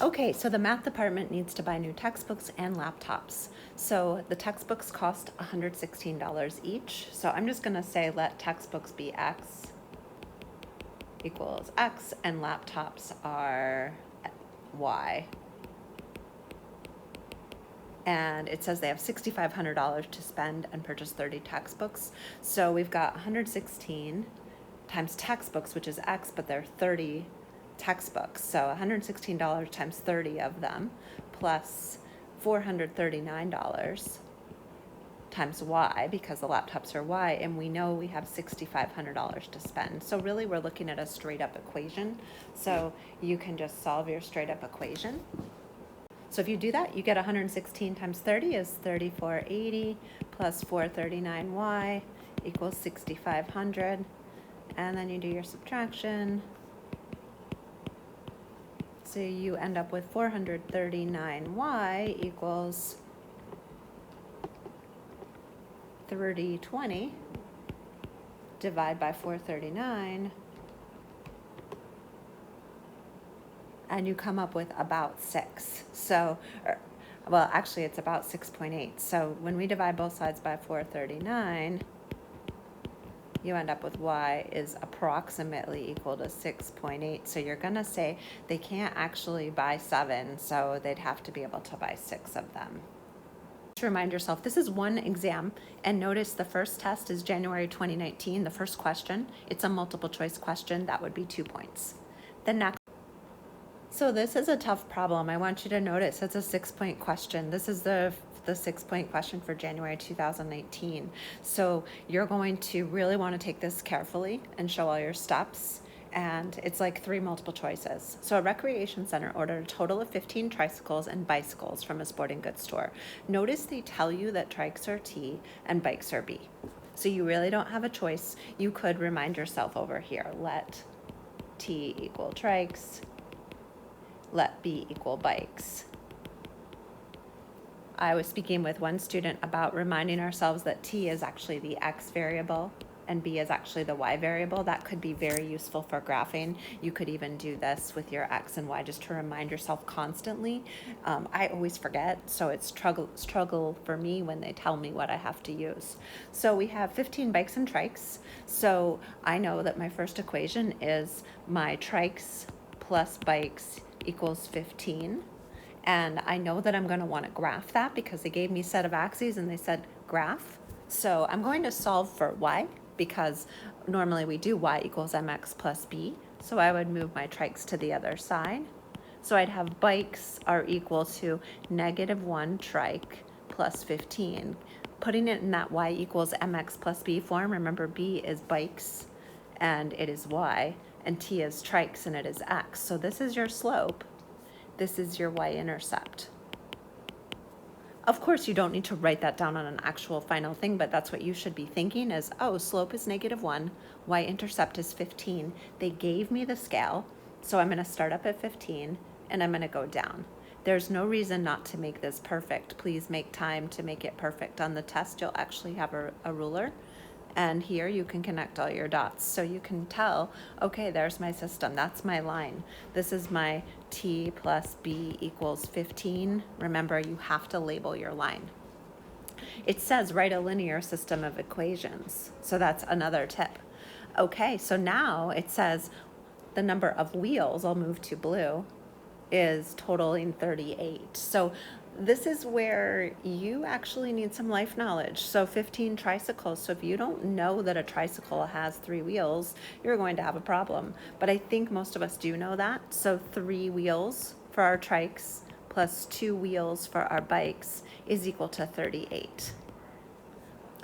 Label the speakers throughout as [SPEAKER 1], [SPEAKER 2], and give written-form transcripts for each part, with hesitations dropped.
[SPEAKER 1] Okay, so the math department needs to buy new textbooks and laptops. So the textbooks cost $116 each. So I'm just going to say let textbooks be X equals X and laptops are Y. And it says they have $6,500 to spend and purchase 30 textbooks. So we've got 116 times textbooks, which is X, but they're 30 textbooks. So $116 times 30 of them, plus $439 times Y, because the laptops are Y, and we know we have $6,500 to spend. So really we're looking at a straight up equation. So you can just solve your straight up equation. So if you do that, you get 116 times 30 is 3480 plus 439y equals 6,500. And then you do your subtraction. So you end up with 439y equals 3020. Divide by 439. And you come up with about 6. So, well, actually it's about 6.8. So when we divide both sides by 439, you end up with y is approximately equal to 6.8. So you're going to say they can't actually buy 7, so they'd have to be able to buy 6 of them. To remind yourself, this is one exam, and notice the first test is January 2019, the first question. It's a multiple choice question. That would be 2 points. The next. So this is a tough problem. I want you to notice it's a 6-point question. This is the 6-point question for January 2018. So you're going to really want to take this carefully and show all your steps. And it's like 3 multiple choices. So a recreation center ordered a total of 15 tricycles and bicycles from a sporting goods store. Notice they tell you that trikes are T and bikes are B. So you really don't have a choice. You could remind yourself over here, let T equal trikes, let B equal bikes. I was speaking with one student about reminding ourselves that T is actually the X variable and B is actually the Y variable. That could be very useful for graphing. You could even do this with your X and Y just to remind yourself constantly. I always forget, so it's struggle for me when they tell me what I have to use. So we have 15 bikes and trikes. So I know that my first equation is my trikes plus bikes equals 15. And I know that I'm going to want to graph that because they gave me a set of axes and they said graph. So I'm going to solve for y because normally we do y equals mx plus b. So I would move my trikes to the other side. So I'd have bikes are equal to -1 trike plus 15. Putting it in that y equals mx plus b form, remember b is bikes and it is y, and t is trikes and it is x. So this is your slope. This is your y-intercept. Of course, you don't need to write that down on an actual final thing, but that's what you should be thinking is, oh, slope is -1, y-intercept is 15. They gave me the scale, so I'm going to start up at 15, and I'm going to go down. There's no reason not to make this perfect. Please make time to make it perfect. On the test, you'll actually have a ruler. And here you can connect all your dots. So you can tell, okay, there's my system. That's my line. This is my T plus B equals 15. Remember, you have to label your line. It says write a linear system of equations. So that's another tip. Okay, so now it says the number of wheels, I'll move to blue, is totaling 38. So this is where you actually need some life knowledge. So 15 tricycles. So if you don't know that a tricycle has 3 wheels, you're going to have a problem. But I think most of us do know that. So 3 wheels for our trikes plus 2 wheels for our bikes is equal to 38.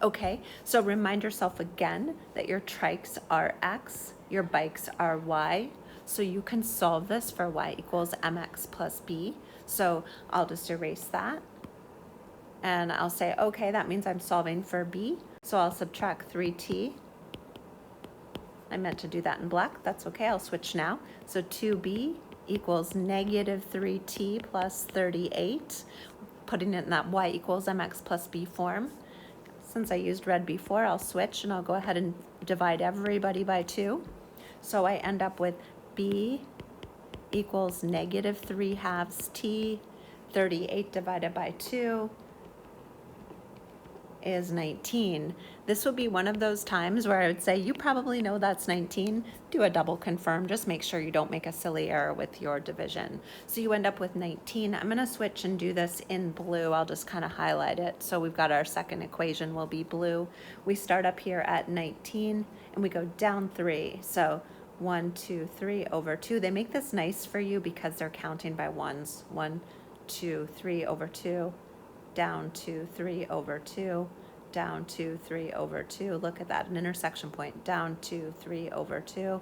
[SPEAKER 1] Okay, so remind yourself again that your trikes are X, your bikes are Y. So you can solve this for y equals mx plus b. So I'll just erase that. And I'll say, okay, that means I'm solving for b. So I'll subtract 3t. I meant to do that in black. That's okay. I'll switch now. So 2b equals -3t plus 38. Putting it in that y equals mx plus b form. Since I used red before, I'll switch and I'll go ahead and divide everybody by 2. So I end up with b equals negative 3 halves t. 38 divided by 2 is 19. This would be one of those times where I would say, you probably know that's 19. Do a double confirm. Just make sure you don't make a silly error with your division. So you end up with 19. I'm going to switch and do this in blue. I'll just kind of highlight it. So we've got our second equation will be blue. We start up here at 19 and we go down 3. So 1, 2, 3 over 2. They make this nice for you because they're counting by ones. 1, 2, 3 over 2. Down 2, 3 over 2, down 2, 3 over 2. Look at that, an intersection point. Down 2, 3 over 2,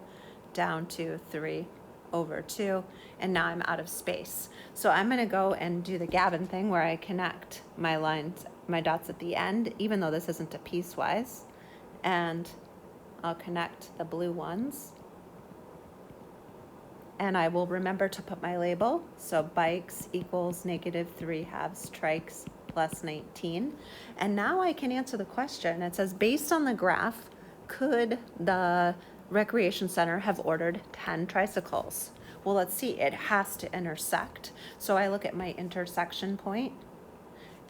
[SPEAKER 1] down 2, 3 over 2, and now I'm out of space. So I'm going to go and do the Gavin thing where I connect my lines, my dots at the end, even though this isn't a piecewise, and I'll connect the blue ones. And I will remember to put my label. So bikes equals negative 3 halves trikes plus 19. And now I can answer the question. It says, based on the graph, could the recreation center have ordered 10 tricycles? Well, let's see, it has to intersect. So I look at my intersection point,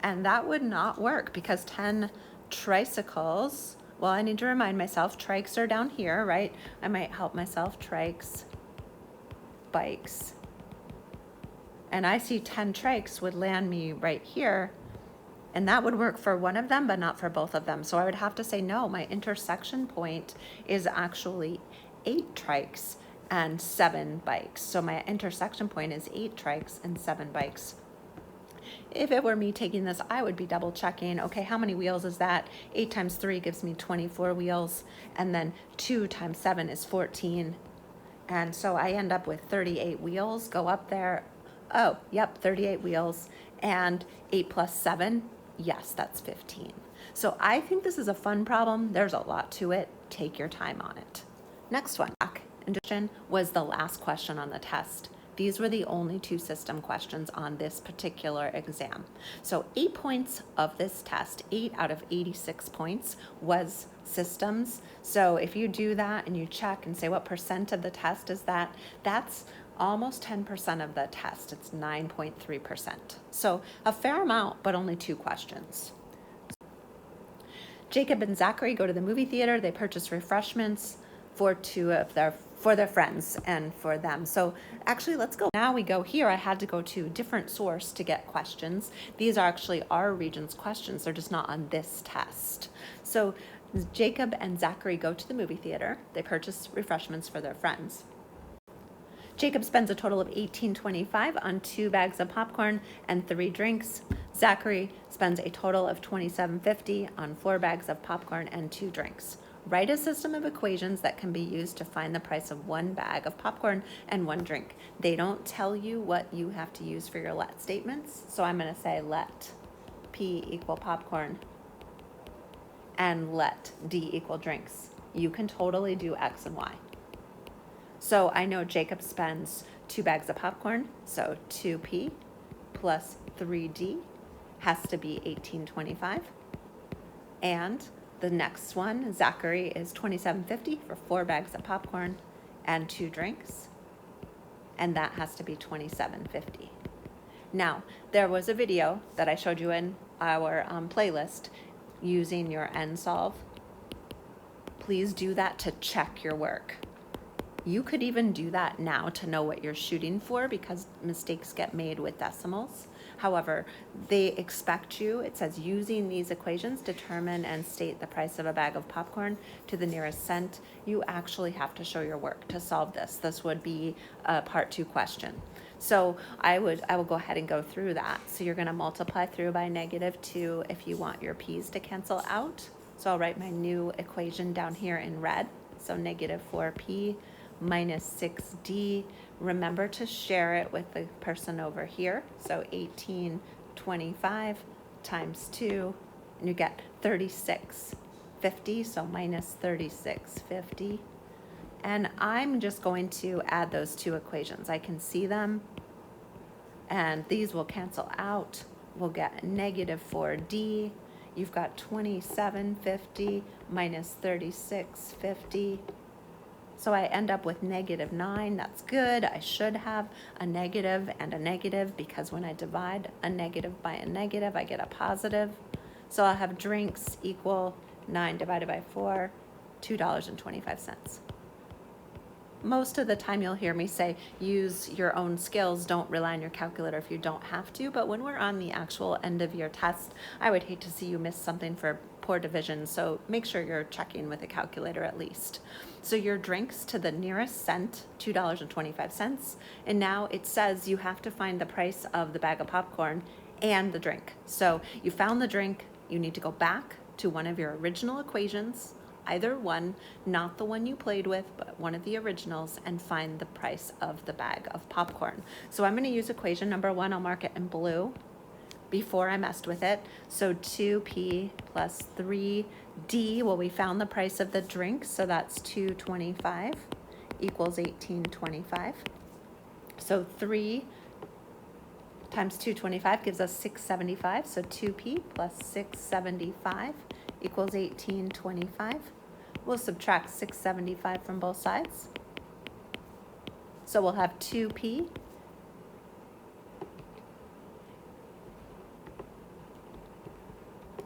[SPEAKER 1] and that would not work because 10 tricycles, well, I need to remind myself, trikes are down here, right? I might help myself, trikes, bikes, and I see 10 trikes would land me right here, and that would work for one of them but not for both of them. So I would have to say no, my intersection point is actually 8 trikes and 7 bikes. So my intersection point is 8 trikes and 7 bikes. If it were me taking this, I would be double checking, okay, how many wheels is that? 8 times 3 gives me 24 wheels, and then 2 times 7 is 14. And so I end up with 38 wheels, go up there. Oh, yep, 38 wheels. And 8 plus 7, yes, that's 15. So I think this is a fun problem. There's a lot to it. Take your time on it. Next one, induction was the last question on the test. These were the only 2 system questions on this particular exam. So 8 points of this test, 8 out of 86 points was systems. So if you do that and you check and say what percent of the test is that, that's almost 10% of the test. It's 9.3%. So a fair amount, but only 2 questions. Jacob and Zachary go to the movie theater. They purchase refreshments for their friends and for them. So actually, let's go. Now we go here. I had to go to different source to get questions. These are actually our region's questions. They're just not on this test. So Jacob and Zachary go to the movie theater. They purchase refreshments for their friends. Jacob spends a total of $18.25 on 2 bags of popcorn and 3 drinks. Zachary spends a total of $27.50 on 4 bags of popcorn and 2 drinks. Write a system of equations that can be used to find the price of 1 bag of popcorn and 1 drink. They don't tell you what you have to use for your let statements. So I'm going to say let P equal popcorn and let D equal drinks. You can totally do X and Y. So I know Jacob spends 2 bags of popcorn, so 2P plus 3D has to be $18.25. And the next one, Zachary, is $27.50 for 4 bags of popcorn and 2 drinks, and that has to be $27.50. Now, there was a video that I showed you in our playlist using your NSolve. Please do that to check your work. You could even do that now to know what you're shooting for because mistakes get made with decimals. However, they expect you, it says using these equations, determine and state the price of a bag of popcorn to the nearest cent. You actually have to show your work to solve this. This would be a part 2 question. So I will go ahead and go through that. So you're going to multiply through by -2 if you want your p's to cancel out. So I'll write my new equation down here in red. So -4p minus 6d. Remember to share it with the person over here. So 1825 times 2, and you get 3650, so minus 3650. And I'm just going to add those 2 equations. I can see them, and these will cancel out. We'll get -4d. You've got 2750 minus 3650. So I end up with -9. That's good. I should have a negative and a negative because when I divide a negative by a negative, I get a positive. So I'll have drinks equal 9 divided by 4, $2.25. Most of the time you'll hear me say use your own skills, don't rely on your calculator if you don't have to, but when we're on the actual end of your test, I would hate to see you miss something for poor division, so make sure you're checking with a calculator at least. So your drinks to the nearest cent, $2.25, and now it says you have to find the price of the bag of popcorn and the drink. So you found the drink, you need to go back to one of your original equations, either one, not the one you played with, but one of the originals, and find the price of the bag of popcorn. So I'm going to use equation number 1. I'll mark it in blue before I messed with it. So 2p plus 3d, well, we found the price of the drink, so that's $2.25 equals $18.25. So 3 times $2.25 gives us $6.75, so 2p plus $6.75 equals $18.25. We'll subtract $6.75 from both sides. So we'll have 2p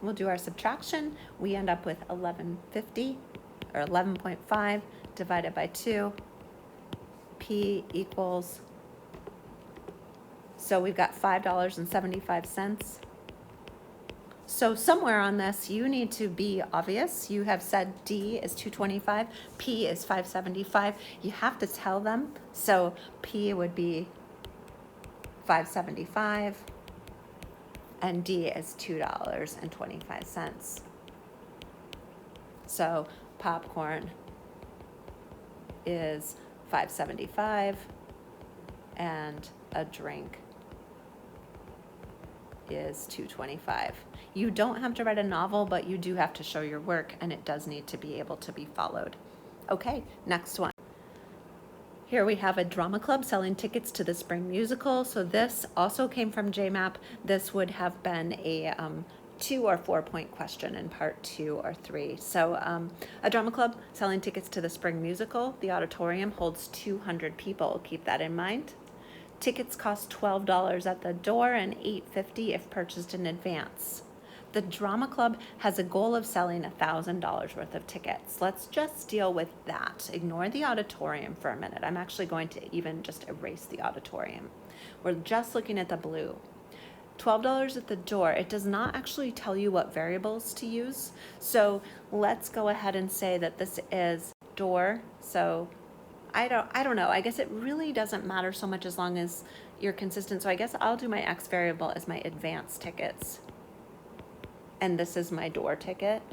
[SPEAKER 1] we'll do our subtraction. We end up with 1150 or 11.5 divided by 2. P equals, so we've got $5.75. So somewhere on this, you need to be obvious. You have said D is 225, P is 575. You have to tell them. So P would be 575 and D is $2.25. So popcorn is 575 and a drink is $2.25. You don't have to write a novel, but you do have to show your work, and it does need to be able to be followed. Okay, next one. Here we have a drama club selling tickets to the spring musical. So this also came from JMAP. This would have been a 2 or 4 point question in part 2 or 3. So a drama club selling tickets to the spring musical. The auditorium holds 200 people. Keep that in mind. Tickets cost $12 at the door and $8.50 if purchased in advance. The drama club has a goal of selling $1,000 worth of tickets. Let's just deal with that. Ignore the auditorium for a minute. I'm actually going to even just erase the auditorium. We're just looking at the blue. $12 at the door. It does not actually tell you what variables to use. So let's go ahead and say that this is door. So I don't know. I guess it really doesn't matter so much as long as you're consistent. So I guess I'll do my X variable as my advance tickets. And this is my door ticket.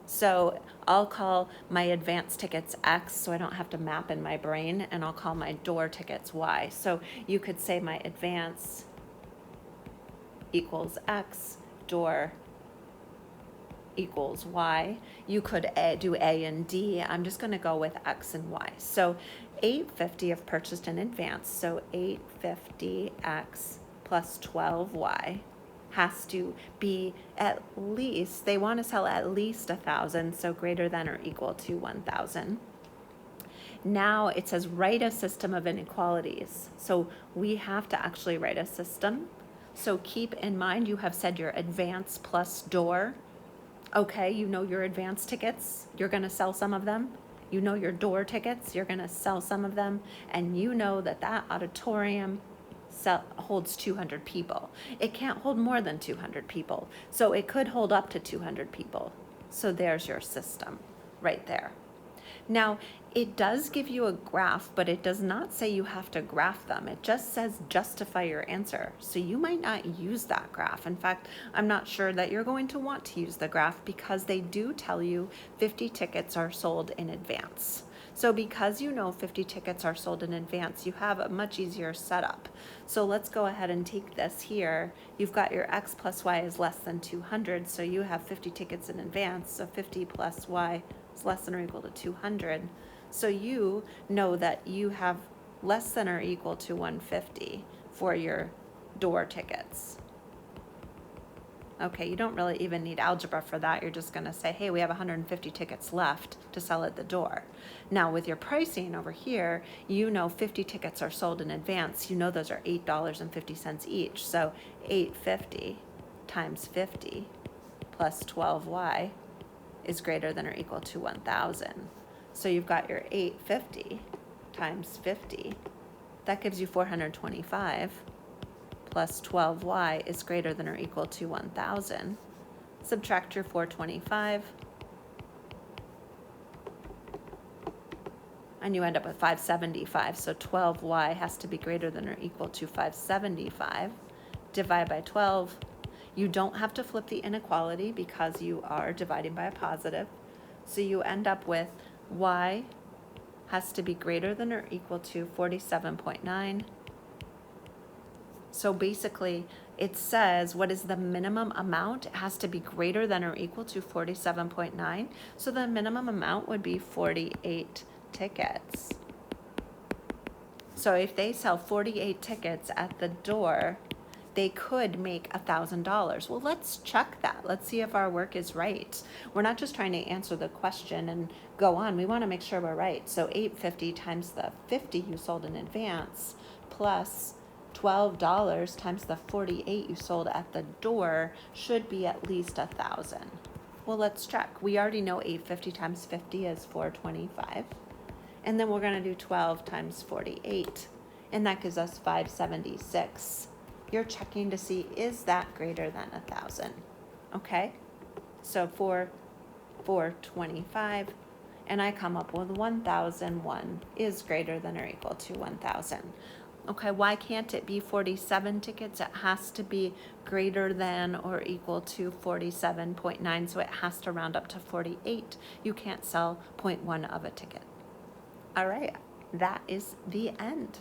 [SPEAKER 1] So I'll call my advance tickets X so I don't have to map in my brain, and I'll call my door tickets Y. So you could say my advance equals X, door equals Y. You could do A and D. I'm just going to go with X and Y. So $8.50 if purchased in advance. So $8.50X plus 12Y has to be at least, they want to sell at least 1,000, so greater than or equal to 1,000. Now it says write a system of inequalities. So we have to actually write a system. So keep in mind you have said your advance plus door. Okay, you know your advance tickets, you're going to sell some of them. You know your door tickets, you're going to sell some of them. And you know that that auditorium holds 200 people. It can't hold more than 200 people. So it could hold up to 200 people. So there's your system right there. Now, it does give you a graph, but it does not say you have to graph them. It just says justify your answer. So you might not use that graph. In fact, I'm not sure that you're going to want to use the graph because they do tell you 50 tickets are sold in advance. So because you know 50 tickets are sold in advance, you have a much easier setup. So let's go ahead and take this here. You've got your X plus Y is less than 200, so you have 50 tickets in advance, so 50 plus Y is less than or equal to 200. So you know that you have less than or equal to 150 for your door tickets. Okay, you don't really even need algebra for that. You're just gonna say, hey, we have 150 tickets left to sell at the door. Now with your pricing over here, you know 50 tickets are sold in advance. You know those are $8.50 each. So 850 times 50 plus 12y is greater than or equal to 1,000. So you've got your 850 times 50. That gives you 425. Plus 12y is greater than or equal to 1,000. Subtract your 425, and you end up with 575. So 12y has to be greater than or equal to 575. Divide by 12. You don't have to flip the inequality because you are dividing by a positive. So you end up with y has to be greater than or equal to 47.9. So basically, it says what is the minimum amount? It has to be greater than or equal to 47.9. So the minimum amount would be 48 tickets. So if they sell 48 tickets at the door, they could make $1,000. Well, let's check that. Let's see if our work is right. We're not just trying to answer the question and go on. We want to make sure we're right. So 850 times the 50 you sold in advance plus $12 times the 48 you sold at the door should be at least 1,000. Well, let's check. We already know 850 times 50 is 425. And then we're going to do 12 times 48. And that gives us 576. You're checking to see, is that greater than 1,000? Okay. So for 425, and I come up with 1,001 is greater than or equal to 1,000. Okay, why can't it be 47 tickets? It has to be greater than or equal to 47.9, so it has to round up to 48. You can't sell 0.1 of a ticket. All right, that is the end.